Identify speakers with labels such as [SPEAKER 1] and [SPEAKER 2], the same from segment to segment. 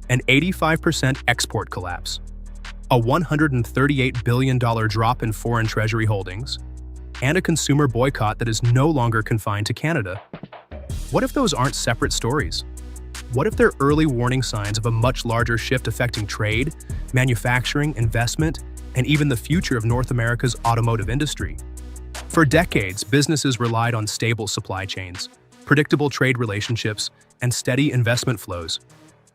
[SPEAKER 1] an 85% export collapse, a $138 billion drop in foreign treasury holdings, and a consumer boycott that is no longer confined to Canada. What if those aren't separate stories? What if they're early warning signs of a much larger shift affecting trade, manufacturing, investment, and even the future of North America's automotive industry? For decades, businesses relied on stable supply chains, predictable trade relationships, and steady investment flows.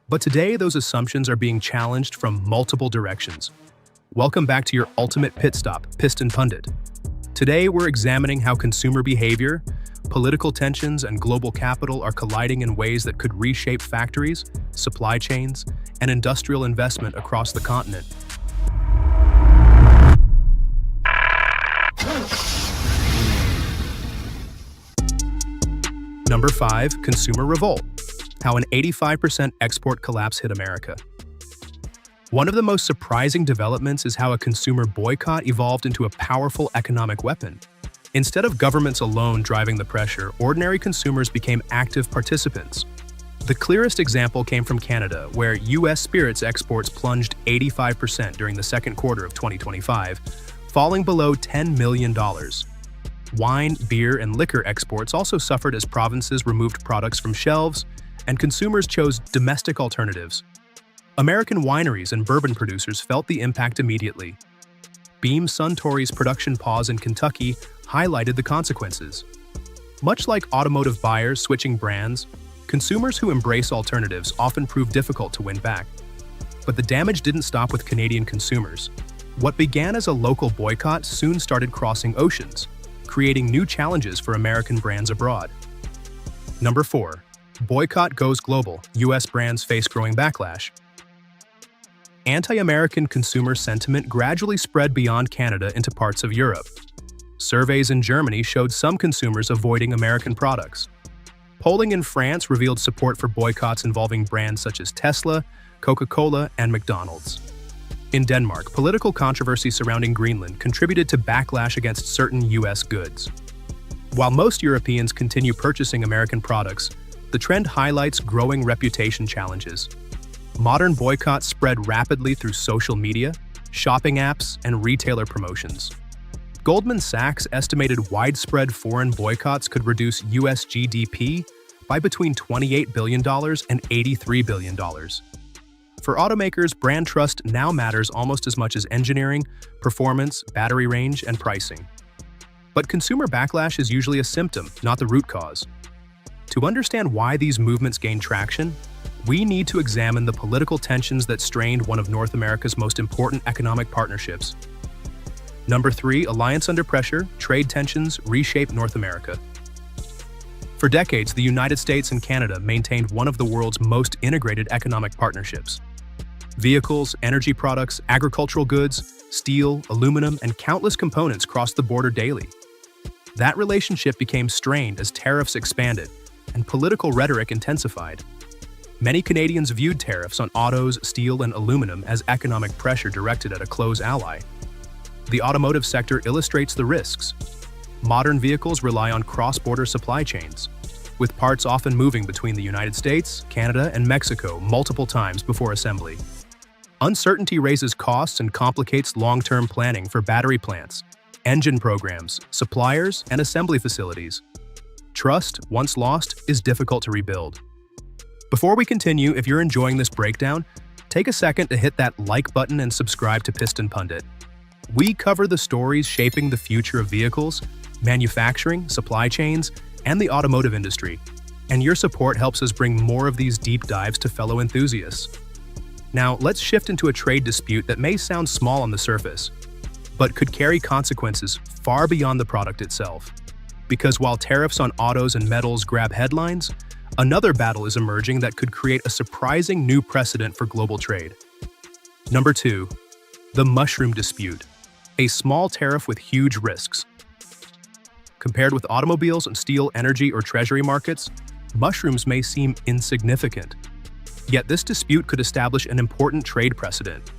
[SPEAKER 1] But today, those assumptions are being challenged from multiple directions. Welcome back to your ultimate pit stop, Piston Pundit. Today, we're examining how consumer behavior, political tensions, and global capital are colliding in ways that could reshape factories, supply chains, and industrial investment across the continent. Number 5. Consumer Revolt. How an 85% export collapse hit America. One of the most surprising developments is how a consumer boycott evolved into a powerful economic weapon. Instead of governments alone driving the pressure, ordinary consumers became active participants. The clearest example came from Canada, where U.S. spirits exports plunged 85% during the second quarter of 2025, falling below $10 million. Wine, beer, and liquor exports also suffered as provinces removed products from shelves, and consumers chose domestic alternatives. American wineries and bourbon producers felt the impact immediately. Beam Suntory's production pause in Kentucky highlighted the consequences. Much like automotive buyers switching brands, consumers who embrace alternatives often prove difficult to win back. But the damage didn't stop with Canadian consumers. What began as a local boycott soon started crossing oceans, creating new challenges for American brands abroad. Number 4. Boycott goes global. U.S. brands face growing backlash. Anti-American consumer sentiment gradually spread beyond Canada into parts of Europe. Surveys in Germany showed some consumers avoiding American products. Polling in France revealed support for boycotts involving brands such as Tesla, Coca-Cola, and McDonald's. In Denmark, political controversy surrounding Greenland contributed to backlash against certain U.S. goods. While most Europeans continue purchasing American products, the trend highlights growing reputation challenges. Modern boycotts spread rapidly through social media, shopping apps, and retailer promotions. Goldman Sachs estimated widespread foreign boycotts could reduce U.S. GDP by between $28 billion and $83 billion. For automakers, brand trust now matters almost as much as engineering, performance, battery range, and pricing. But consumer backlash is usually a symptom, not the root cause. To understand why these movements gain traction, we need to examine the political tensions that strained one of North America's most important economic partnerships. Number 3. Alliance under pressure, trade tensions reshape North America. For decades, the United States and Canada maintained one of the world's most integrated economic partnerships. Vehicles, energy products, agricultural goods, steel, aluminum, and countless components crossed the border daily. That relationship became strained as tariffs expanded and political rhetoric intensified. Many Canadians viewed tariffs on autos, steel, and aluminum as economic pressure directed at a close ally. The automotive sector illustrates the risks. Modern vehicles rely on cross-border supply chains, with parts often moving between the United States, Canada, and Mexico multiple times before assembly. Uncertainty raises costs and complicates long-term planning for battery plants, engine programs, suppliers, and assembly facilities. Trust, once lost, is difficult to rebuild. Before we continue, if you're enjoying this breakdown, take a second to hit that like button and subscribe to Piston Pundit. We cover the stories shaping the future of vehicles, manufacturing, supply chains, and the automotive industry, and your support helps us bring more of these deep dives to fellow enthusiasts. Now, let's shift into a trade dispute that may sound small on the surface, but could carry consequences far beyond the product itself. Because while tariffs on autos and metals grab headlines, another battle is emerging that could create a surprising new precedent for global trade. Number 2. The mushroom dispute, a small tariff with huge risks. Compared with automobiles and steel, energy, or treasury markets, mushrooms may seem insignificant. Yet this dispute could establish an important trade precedent.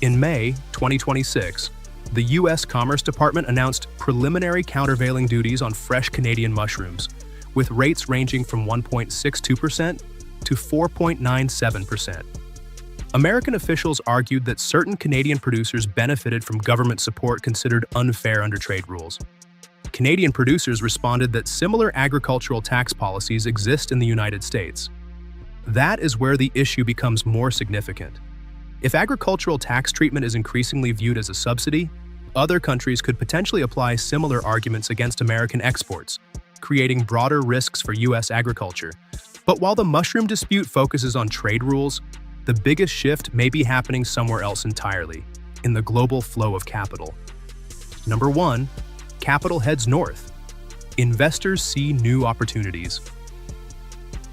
[SPEAKER 1] In May 2026, the U.S. Commerce Department announced preliminary countervailing duties on fresh Canadian mushrooms, with rates ranging from 1.62% to 4.97%. American officials argued that certain Canadian producers benefited from government support considered unfair under trade rules. Canadian producers responded that similar agricultural tax policies exist in the United States. That is where the issue becomes more significant. If agricultural tax treatment is increasingly viewed as a subsidy, other countries could potentially apply similar arguments against American exports, creating broader risks for U.S. agriculture. But while the mushroom dispute focuses on trade rules, the biggest shift may be happening somewhere else entirely, in the global flow of capital. Number 1. Capital heads north. Investors see new opportunities.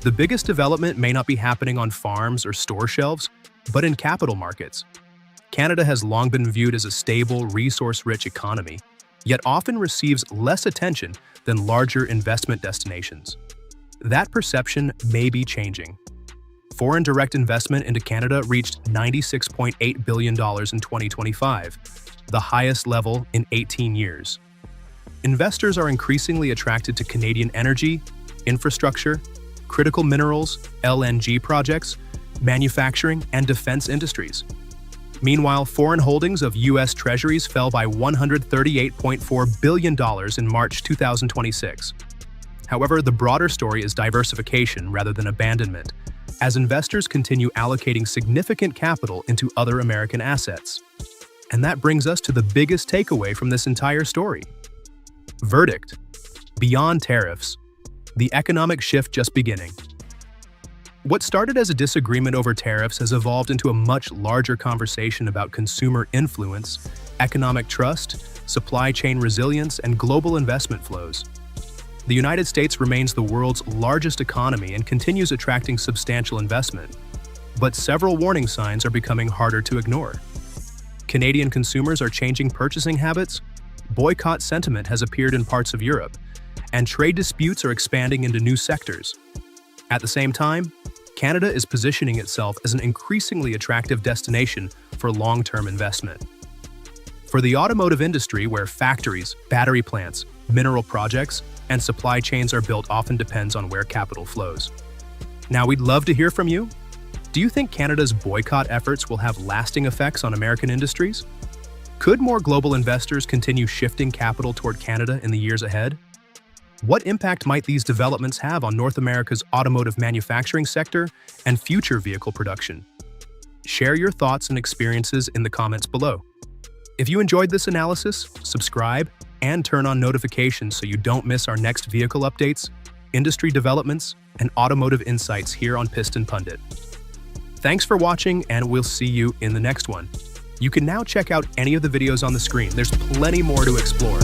[SPEAKER 1] The biggest development may not be happening on farms or store shelves, but in capital markets. Canada has long been viewed as a stable, resource-rich economy, yet often receives less attention than larger investment destinations. That perception may be changing. Foreign direct investment into Canada reached $96.8 billion in 2025, the highest level in 18 years. Investors are increasingly attracted to Canadian energy, infrastructure, critical minerals, LNG projects, manufacturing, and defense industries. Meanwhile, foreign holdings of U.S. treasuries fell by $138.4 billion in March 2026. However, the broader story is diversification rather than abandonment, as investors continue allocating significant capital into other American assets. And that brings us to the biggest takeaway from this entire story. Verdict: beyond tariffs, the economic shift just beginning. What started as a disagreement over tariffs has evolved into a much larger conversation about consumer influence, economic trust, supply chain resilience, and global investment flows. The United States remains the world's largest economy and continues attracting substantial investment, but several warning signs are becoming harder to ignore. Canadian consumers are changing purchasing habits, boycott sentiment has appeared in parts of Europe, and trade disputes are expanding into new sectors. At the same time, Canada is positioning itself as an increasingly attractive destination for long-term investment. For the automotive industry, where factories, battery plants, mineral projects, and supply chains are built, often depends on where capital flows. Now, we'd love to hear from you. Do you think Canada's boycott efforts will have lasting effects on American industries? Could more global investors continue shifting capital toward Canada in the years ahead? What impact might these developments have on North America's automotive manufacturing sector and future vehicle production? Share your thoughts and experiences in the comments below. If you enjoyed this analysis, subscribe and turn on notifications so you don't miss our next vehicle updates, industry developments, and automotive insights here on Piston Pundit. Thanks for watching, and we'll see you in the next one. You can now check out any of the videos on the screen. There's plenty more to explore.